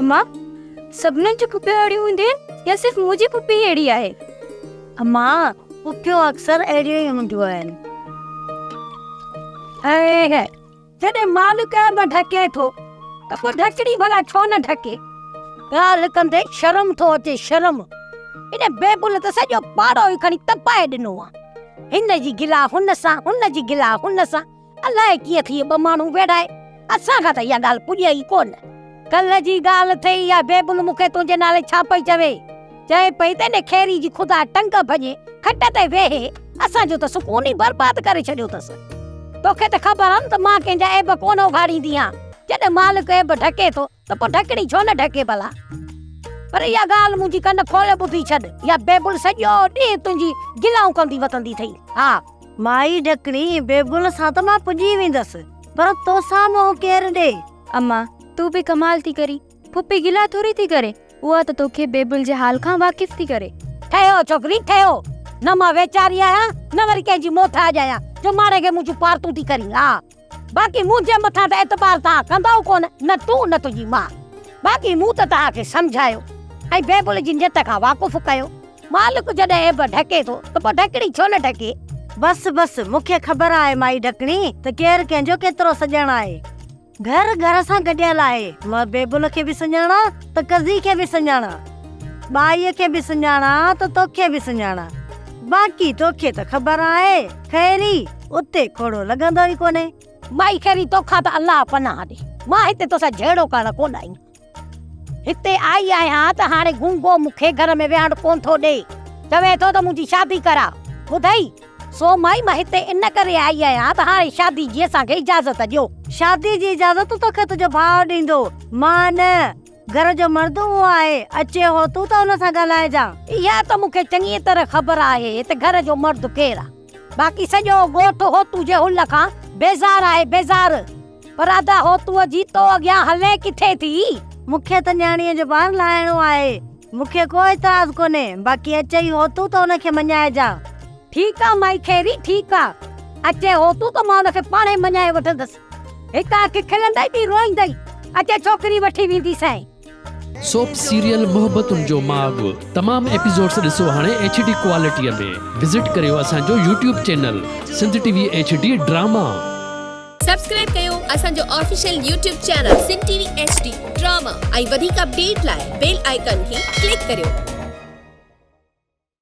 अम्मा सभिनी जी पुफियूं अहिड़ियूं हूंदियूं आहिनि या सिर्फ़ु मुंहिंजी पुफी अहिड़ी आहे? अम्मा पुफियूं अक्सर अहिड़ियूं ई हूंदियूं आहिनि। जॾहिं मालिक बि ढके थो त पोइ ढकड़ी भला छो न ढके? ॻाल्हि कंदे शर्म थो अचे, शर्म। इन बेबुल त सॼो पाड़ो ई खणी तपाए ॾिनो आहे। हिन जी गिला हुन सां, हुन जी गिला हुन सां, अलाए कीअं थी ॿ माण्हू वेठाए। असांखां त इहा ॻाल्हि पुॼे ई कोन। कल्ह जी ॻाल्हि थई, या बेबुल मूंखे तुंहिंजे नाले छा पई चवे? चए पई तने खेरी जी खुदा टंग भॼे खट ते वेहे, असांजो त सुकून ई बर्बाद करे छॾियो अथसि। तोखे त ख़बर आहे न त मां कंहिंजा ऐब कोन उघाड़ींदी आहियां। जॾहिं मालिक ऐब ढके थो त पोइ ढकड़ी छो न ढके भला? पर इहा ॻाल्हि मुंहिंजी कन खोले ॿुधी छॾ, या बेबुल सॼो ॾींहुं तुंहिंजी गिलाऊं कंदी वतंदी थई। हा माई ढकणी बेबुल सां त मां पुॼी वेंदसि, पर तोसां मोह केरु ॾे? अम्मा तू बि कमाल थी करी, पुफी गिला थोरी थी करे, उहा त तोखे बेबुल जे हाल खां वाक़िफ़ थी करे। ठहियो छोकिरी ठहियो, न मां वेचारी आहियां न वरी कंहिंजी मोथाज आहियां जो मारे खे मुंहिंजूं पार्तूं थी करी। हा बाक़ी मुंहिंजे मथां त एतबार तव्हां कंदव कोन, न तूं न तुंहिंजी मां। बाक़ी मूं त तव्हांखे सम्झायो ऐं बेबुल जी नियत खां वाक़ुफ़ कयो। मालिक जॾहिं ऐब ढके थो त पोइ ढकड़ी छो न ढके? बस मूंखे ख़बर आहे माई ढकणी त केरु कंहिंजो केतिरो सॼण आहे। घर घर सां गॾियल आहे। मां बेबुल खे बि सुञाणा त कज़ी खे बि सुञाणा, बाईअ खे बि सुञाणा त तोखे बि सुञाणा। बाक़ी तोखे त ख़बर आहे खैरी उते खोड़ो लॻंदो ई कोन्हे। माई खैरी तोखां त अल्लाह पनाह ॾे, मां हिते तोसां जहिड़ो करण कोन आई। हिते आई आहियां त हाणे गुंगो मूंखे घर में विहण कोन थो ॾे, चवे थो त मुंहिंजी शादी करा। ॿुधई सो माई मां हिते इन करे आई आहियां त हाणे शादी जी असांखे इजाज़त ॾियो। शादी जी इजाज़त तोखे तुंहिंजो भाउ ॾींदो, मां न। घर जो मर्द उहो आहे, अचे हो तूं त हुन सां ॻाल्हाइजां। इहा त मूंखे चङी तरह ख़बर आहे त घर जो मर्द केरु आहे। बाक़ी सॼो ॻोठ होतू जे हुल खां बेज़ार आहे, बेज़ार। पर अदा होतूअ जी तो अॻियां हले किथे थी? मूंखे त न्याणीअ जो ॿार लाहिणो आहे, मूंखे कोई इतराज़ कोन्हे। बाक़ी अचे ई होतू त हुनखे मञाइजां। ठीकु आहे माई खैरी, ठीकु आहे। अचे होतू त मां हुनखे पाणे मञाए वठंदसि। हितां की खिलंदई बि रोईंदई, अचे छोकिरी वठी वेंदीसांइ। सोप सीरियल मोहब्बतुनि जो माॻ तमाम एपिसोड्स ॾिसो हाणे HD क्वालिटीअ में। विज़िट करियो असांजो YouTube channel Sindh TV HD drama. Subscribe कयो असांजो official YouTube channel Sindh TV HD drama ऐं वधीक अपडेट लाइ बेल आइकन खे क्लिक करियो।